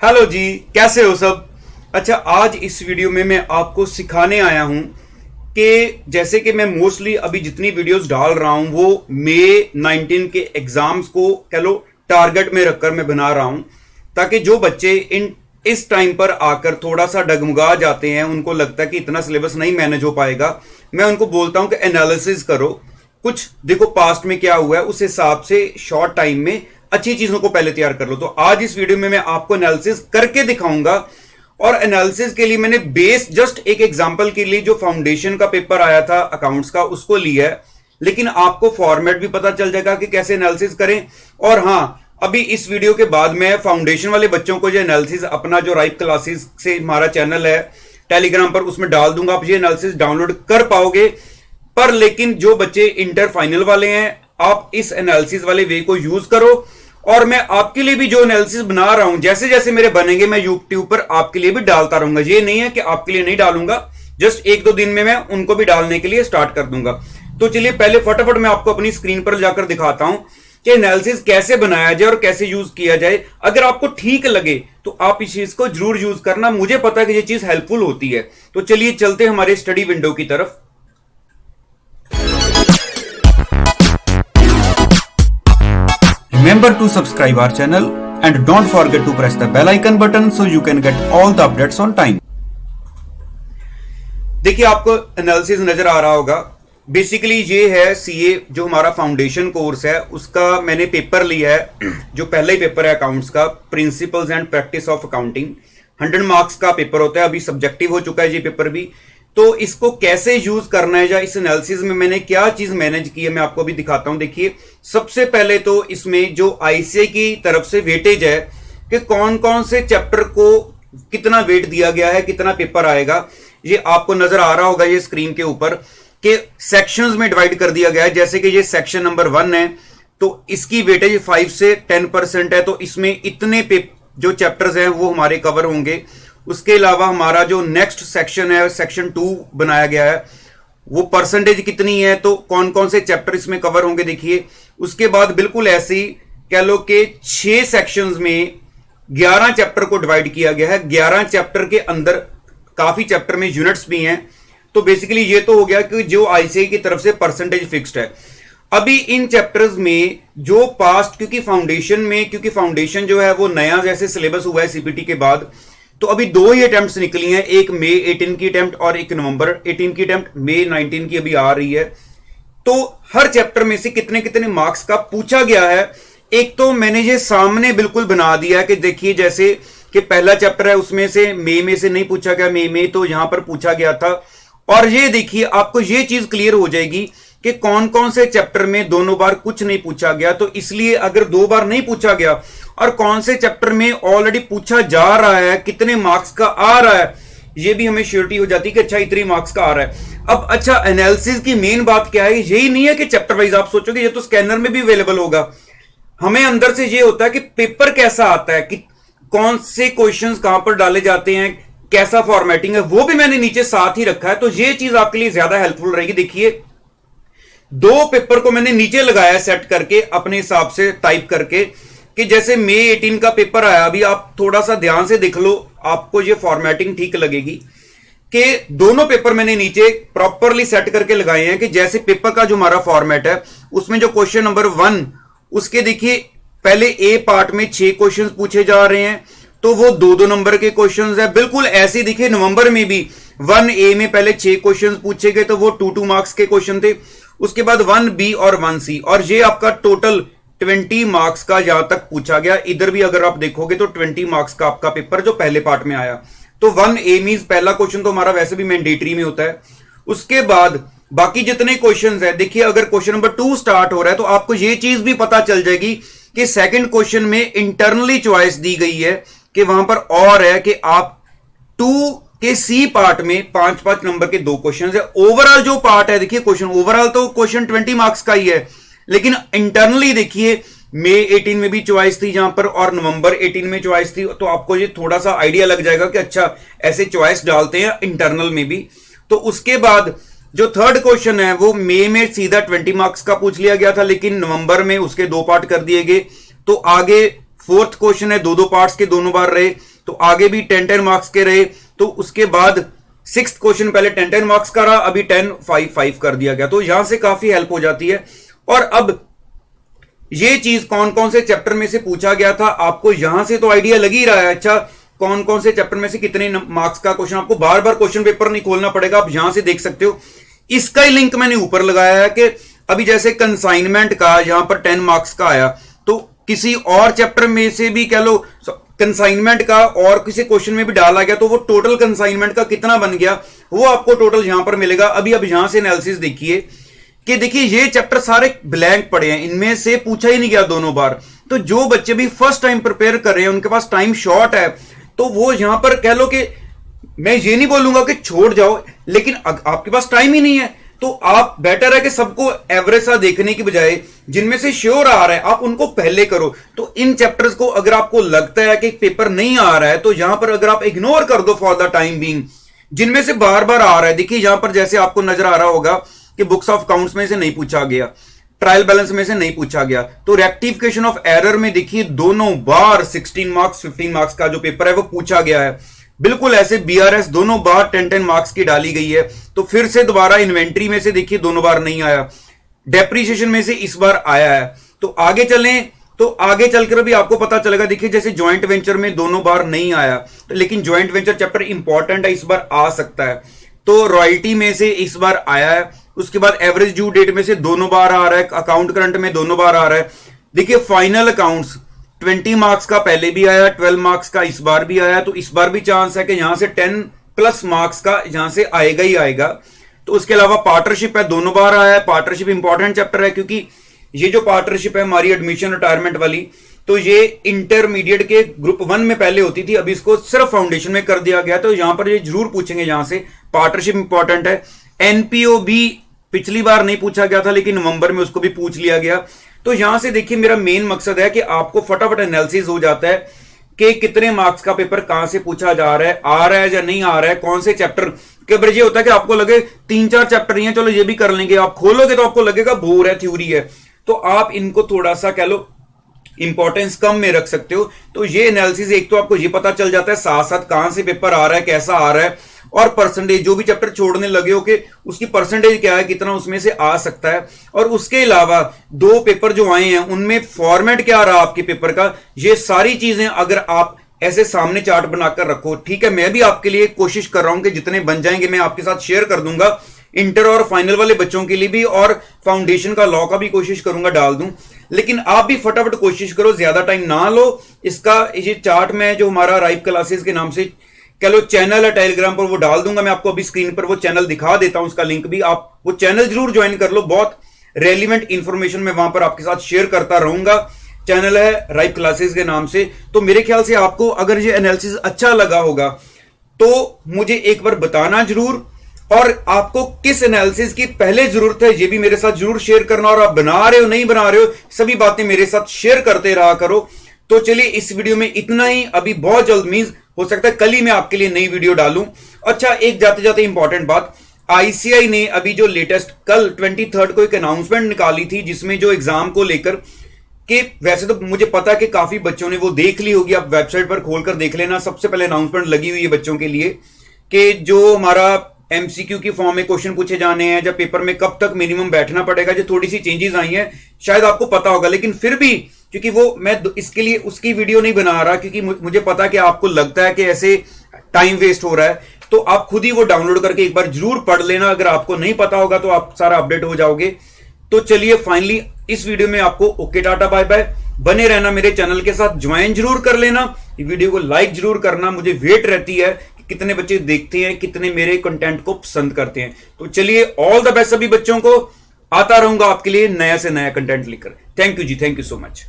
Hello जी, कैसे हो सब। अच्छा, आज इस वीडियो में मैं आपको सिखाने आया हूं कि जैसे कि मैं मोस्टली अभी जितनी वीडियोस डाल रहा हूं वो मई 19 के एग्जाम्स को कह लो टारगेट में रखकर मैं बना रहा हूं, ताकि जो बच्चे इस टाइम पर आकर थोड़ा सा डगमगा जाते हैं, उनको लगता है कि इतना सिलेबस नहीं मैनेज हो पाएगा, मैं उनको बोलता हूं कि एनालिसिस करो, कुछ देखो पास्ट में क्या हुआ है, उस हिसाब से शॉर्ट टाइम में अच्छी चीजों को पहले तैयार कर लो। तो आज इस वीडियो में मैं आपको एनालिसिस करके दिखाऊंगा, और एनालिसिस के लिए मैंने बेस जस्ट एक एग्जांपल के लिए जो फाउंडेशन का पेपर आया था अकाउंट्स का उसको लिया है, लेकिन आपको फॉर्मेट भी पता चल जाएगा कि कैसे एनालिसिस करें। और हां, अभी इस वीडियो के बाद मैं फाउंडेशन वाले बच्चों को जो एनालिसिस अपना जो राइप क्लासेस से हमारा चैनल है टेलीग्राम पर उसमें डाल दूंगा, आप ये एनालिसिस डाउनलोड कर पाओगे। पर लेकिन जो बच्चे इंटर फाइनल वाले हैं, आप इस एनालिसिस वाले वे को यूज करो, और मैं आपके लिए भी जो एनालिसिस बना रहा हूं जैसे जैसे मेरे बनेंगे मैं यूट्यूब पर आपके लिए भी डालता रहूंगा। ये नहीं है कि आपके लिए नहीं डालूंगा, जस्ट एक दो दिन में मैं उनको भी डालने के लिए स्टार्ट कर दूंगा। तो चलिए पहले फटाफट मैं आपको अपनी स्क्रीन पर जाकर दिखाता हूं कि एनालिसिस कैसे बनाया जाए और कैसे यूज किया जाए। अगर आपको ठीक लगे तो आप इस चीज को जरूर यूज करना, मुझे पता है कि ये चीज हेल्पफुल होती है। तो चलिए चलते हमारे स्टडी विंडो की तरफ। Remember to subscribe our channel and don't forget to press the bell icon button so you can get all the updates on time. देखिए आपको एनालिसिस नजर आ रहा होगा। बेसिकली ये है सीए जो हमारा फाउंडेशन कोर्स है उसका मैंने पेपर लिया है, जो पहला ही पेपर है अकाउंट्स का, principles and practice of accounting. 100 marks का पेपर होता है, अभी सब्जेक्टिव हो चुका है ये पेपर भी। तो इसको कैसे यूज करना है या इस एनालिसिस में मैंने क्या चीज मैनेज की है मैं आपको अभी दिखाता हूं। देखिए सबसे पहले तो इसमें जो आईसीए की तरफ से वेटेज है कि कौन कौन से चैप्टर को कितना वेट दिया गया है, कितना पेपर आएगा, ये आपको नजर आ रहा होगा ये स्क्रीन के ऊपर कि सेक्शंस में डिवाइड कर दिया गया है। जैसे कि ये सेक्शन नंबर 1 है तो इसकी वेटेज 5 से 10% है, तो इसमें इतने जो चैप्टर्स हैं वो हमारे कवर होंगे। उसके अलावा हमारा जो नेक्स्ट सेक्शन है सेक्शन 2 बनाया गया है, वो परसेंटेज कितनी है, तो कौन कौन से चैप्टर इसमें कवर होंगे देखिए। उसके बाद बिल्कुल ऐसे ही कह लो कि 6 सेक्शंस में 11 चैप्टर को डिवाइड किया गया है। 11 चैप्टर के अंदर काफी चैप्टर में यूनिट्स भी हैं। तो बेसिकली ये तो हो गया कि जो आईसीए की तरफ से परसेंटेज फिक्स्ड है। अभी इन चैप्टर्स में जो पास्ट, क्योंकि फाउंडेशन जो है वो नया जैसे सिलेबस हुआ है सीपीटी के बाद, तो अभी 2 ही अटेम्प्ट्स निकली हैं, एक मई 18 की अटेम्प्ट और एक नवंबर 18 की अटेम्प्ट। मई 19 की अभी आ रही है। तो हर चैप्टर में से कितने कितने मार्क्स का पूछा गया है, एक तो मैंने ये सामने बिल्कुल बना दिया है कि देखिए जैसे कि पहला चैप्टर है उसमें से मई में से नहीं पूछा गया, मई में तो यहां पर पूछा गया था। और ये देखिए आपको ये चीज क्लियर हो जाएगी कि कौन कौन से चैप्टर में दोनों बार कुछ नहीं पूछा गया। तो इसलिए अगर 2 बार नहीं पूछा गया और कौन से चैप्टर में ऑलरेडी पूछा जा रहा है, कितने मार्क्स का आ रहा है, ये भी हमें श्योरिटी हो जाती है कि अच्छा इतने मार्क्स का आ रहा है। अब अच्छा एनालिसिस की मेन बात क्या है, यही नहीं है कि चैप्टर वाइज आप सोचोगे ये तो स्कैनर में भी अवेलेबल होगा। हमें अंदर से ये होता है कि पेपर कैसा आता है, कि कौन से क्वेश्चंस कहां पर डाले जाते हैं, कैसा फॉर्मेटिंग है, वो भी मैंने नीचे साथ ही रखा है। तो ये चीज आपके लिए ज्यादा हेल्पफुल रहेगी। देखिए 2 पेपर को मैंने नीचे लगाया सेट करके अपने हिसाब से टाइप करके, कि जैसे मई 18 का पेपर आया, अभी आप थोड़ा सा ध्यान से देख लो, आपको ये फॉर्मेटिंग ठीक लगेगी कि दोनों पेपर मैंने नीचे प्रॉपरली सेट करके लगाए हैं। कि जैसे पेपर का जो हमारा फॉर्मेट है उसमें जो क्वेश्चन नंबर 1 उसके देखिए पहले ए पार्ट में 6 क्वेश्चन पूछे जा रहे हैं, तो वो 2-2 नंबर के क्वेश्चन है। बिल्कुल ऐसे देखिए नवंबर में भी 1A में पहले 6 क्वेश्चन पूछे गए, तो वो 2-2 मार्क्स के क्वेश्चन थे। उसके बाद 1B और 1C, और ये आपका टोटल 20 मार्क्स का यहां तक पूछा गया। इधर भी अगर आप देखोगे तो 20 मार्क्स का आपका पेपर जो पहले पार्ट में आया। तो 1A मींस पहला क्वेश्चन तो हमारा वैसे भी मैंडेटरी में होता है। उसके बाद बाकी जितने क्वेश्चंस हैं, देखिए अगर क्वेश्चन नंबर 2 स्टार्ट हो रहा है तो आपको ये चीज भी पता चल जाएगी कि सेकंड क्वेश्चन में इंटरनली चॉइस दी गई है, कि वहां पर और है कि आप 2 के सी पार्ट में 5-5 नंबर के 2 क्वेश्चन है। ओवरऑल जो पार्ट है देखिए क्वेश्चन, ओवरऑल तो क्वेश्चन 20 मार्क्स का ही है, लेकिन इंटरनली देखिए मई 18 में भी चॉइस थी जहां पर और नवंबर 18 में चॉइस थी। तो आपको ये थोड़ा सा आइडिया लग जाएगा कि अच्छा ऐसे चॉइस डालते हैं इंटरनल में भी। तो उसके बाद जो थर्ड क्वेश्चन है वो मई में सीधा 20 मार्क्स का पूछ लिया गया था, लेकिन नवंबर में उसके 2 पार्ट कर दिए गए। तो आगे फोर्थ क्वेश्चन है 2-2 पार्ट्स के, दोनों बार रहे। तो आगे भी 10-10 मार्क्स के रहे। तो उसके बाद 6th क्वेश्चन पहले 10-10 मार्क्स का रहा, अभी 10-5-5 कर दिया गया। तो यहां से काफी हेल्प हो जाती है। और अब ये चीज कौन कौन से चैप्टर में से पूछा गया था, आपको यहां से तो आइडिया लग ही रहा है। अच्छा, कौन कौन से चैप्टर में से कितने मार्क्स का क्वेश्चन, आपको बार बार क्वेश्चन पेपर नहीं खोलना पड़ेगा, आप यहां से देख सकते हो। इसका ही लिंक मैंने ऊपर लगाया है कि अभी जैसे कंसाइनमेंट का यहां पर 10 मार्क्स का आया, तो किसी और चैप्टर में से भी कह लो कंसाइनमेंट का और किसी क्वेश्चन में भी डाला गया, तो वो टोटल कंसाइनमेंट का कितना बन गया वो आपको टोटल यहां पर मिलेगा। अभी अब यहां से एनालिसिस देखिए कि देखिए ये चैप्टर सारे ब्लैंक पड़े हैं, इनमें से पूछा ही नहीं गया दोनों बार। तो जो बच्चे भी फर्स्ट टाइम प्रिपेयर कर रहे हैं, उनके पास टाइम शॉर्ट है, तो वो यहां पर कह लो कि मैं ये नहीं बोलूंगा कि छोड़ जाओ, लेकिन आपके पास टाइम ही नहीं है, तो आप बेटर है कि सबको एवरेज सा देखने की बजाय जिनमें से श्योर आ रहा है आप उनको पहले करो। तो इन चैप्टर्स को अगर आपको लगता है कि पेपर नहीं आ रहा है, तो यहां पर अगर आप इग्नोर कर दो फॉर द टाइम बीइंग, जिनमें से बार बार आ रहा है, देखिए यहां पर जैसे आपको नजर आ रहा होगा कि बुक्स ऑफ अकाउंट्स में से नहीं पूछा गया, ट्रायल बैलेंस में से नहीं पूछा गया, तो रेक्टिफिकेशन ऑफ एरर में देखिए दोनों बार 16 मार्क्स 15 मार्क्स का जो पेपर है वो पूछा गया है। बिल्कुल ऐसे बीआरएस दोनों बार 10-10 मार्क्स की डाली गई है। तो फिर से दोबारा इन्वेंट्री में से देखिए दोनों बार नहीं आया, डेप्रीशिएशन में से इस बार आया है। तो आगे चलें, तो आगे चलकर भी आपको पता चलेगा। देखिए जैसे ज्वाइंट वेंचर में दोनों बार नहीं आया, तो लेकिन ज्वाइंट वेंचर चैप्टर इंपॉर्टेंट है, इस बार आ सकता है। तो रॉयल्टी में से इस बार आया है। उसके बाद एवरेज ड्यू डेट में से दोनों बार आ रहा है, अकाउंट करंट में दोनों बार आ रहा है। देखिए फाइनल अकाउंट्स 20 मार्क्स का पहले भी आया, 12 मार्क्स का इस बार भी आया, तो इस बार भी चांस है कि यहां से 10+ मार्क्स का यहां से आएगा ही आएगा। तो उसके अलावा पार्टनरशिप है, दोनों बार आया है। पार्टनरशिप इंपॉर्टेंट चैप्टर है, क्योंकि ये जो पार्टनरशिप है हमारी एडमिशन रिटायरमेंट वाली, तो ये इंटरमीडिएट के ग्रुप 1 में पहले होती थी, अभी इसको सिर्फ फाउंडेशन में कर दिया गया। तो यहां पर ये जरूर पूछेंगे, यहां से पार्टनरशिप इंपॉर्टेंट है। एनपीओ भी पिछली बार नहीं पूछा गया था, लेकिन नवंबर में उसको भी पूछ लिया गया। तो यहां से देखिए मेरा मेन मकसद है कि आपको फटाफट एनालिसिस हो जाता है कि कितने मार्क्स का पेपर कहां से पूछा जा रहा है, आ रहा है या नहीं आ रहा है, कौन से चैप्टर के बजाय ये होता है कि आपको लगे 3-4 चैप्टर ही हैं, चलो ये भी कर लेंगे, आप खोलोगे तो आपको लगेगा बोर है, थ्योरी है। तो आप इनको थोड़ा सा कह लो इंपॉर्टेंस कम में रख सकते हो। तो ये एनालिसिस एक तो आपको ये पता चल जाता है, साथ साथ कहां से पेपर आ रहा है, कैसा आ रहा है, और परसेंटेज जो भी चैप्टर छोड़ने लगे हो कि उसकी परसेंटेज क्या है, कितना उसमें से आ सकता है। और उसके अलावा 2 पेपर जो आए हैं उनमें फॉर्मेट क्या रहा आपके पेपर का, ये सारी चीजें अगर आप ऐसे सामने चार्ट बनाकर रखो, ठीक है। मैं भी आपके लिए कोशिश कर रहा हूं कि जितने बन जाएंगे मैं आपके साथ शेयर कर दूंगा, इंटर और फाइनल वाले बच्चों के लिए भी, और फाउंडेशन का लॉ का भी कोशिश करूंगा डाल दूं। लेकिन आप भी फटाफट कोशिश करो, ज्यादा टाइम ना लो। इसका ये चार्ट में जो हमारा राइप क्लासेस के नाम से कह लो चैनल है टेलीग्राम पर, वो डाल दूंगा मैं आपको, अभी स्क्रीन पर वो चैनल दिखा देता हूं, उसका लिंक भी, आप वो चैनल जरूर ज्वाइन कर लो। बहुत रेलिवेंट इंफॉर्मेशन मैं वहां पर आपके साथ शेयर करता रहूंगा। चैनल है राइप क्लासेस के नाम से। तो मेरे ख्याल से आपको अगर ये एनालिसिस अच्छा लगा होगा तो मुझे एक बार बताना जरूर, और आपको किस एनालिसिस की पहले जरूरत है ये भी मेरे साथ जरूर शेयर करना। और आप बना रहे हो नहीं बना रहे हो, सभी बातें मेरे साथ शेयर करते रहा करो। तो चलिए इस वीडियो में इतना ही। अभी बहुत जल्द, मींस हो सकता है कल ही मैं आपके लिए नई वीडियो डालूं। अच्छा, एक जाते जाते इंपॉर्टेंट बात, आईसीआई ने अभी जो लेटेस्ट कल 23 को एक अनाउंसमेंट निकाली थी, जिसमें जो एग्जाम को लेकर कि वैसे तो मुझे पता है कि काफी बच्चों ने वो देख ली होगी, आप वेबसाइट पर खोलकर देख लेना। सबसे पहले अनाउंसमेंट लगी हुई है बच्चों के लिए कि जो हमारा एमसीक्यू की फॉर्म में क्वेश्चन पूछे जाने हैं, जब पेपर में कब तक मिनिमम बैठना पड़ेगा, जो थोड़ी सी चेंजेस आई हैं, शायद आपको पता होगा। लेकिन फिर भी क्योंकि वो मैं इसके लिए उसकी वीडियो नहीं बना रहा, क्योंकि मुझे पता है कि आपको लगता है कि ऐसे टाइम वेस्ट हो रहा है, तो आप खुद ही वो डाउनलोड करके एक बार जरूर पढ़ लेना। अगर आपको नहीं पता होगा तो आप सारा अपडेट हो जाओगे। तो चलिए फाइनली इस वीडियो में आपको ओके टाटा बाय बाय। बने रहना मेरे चैनल के साथ, ज्वाइन जरूर कर लेना, वीडियो को लाइक जरूर करना। मुझे वेट रहती है कि कितने बच्चे देखते हैं, कितने मेरे कंटेंट को पसंद करते हैं। तो चलिए ऑल द बेस्ट सभी बच्चों को, आता रहूंगा आपके लिए नया से नया कंटेंट लेकर। थैंक यू जी, थैंक यू सो मच।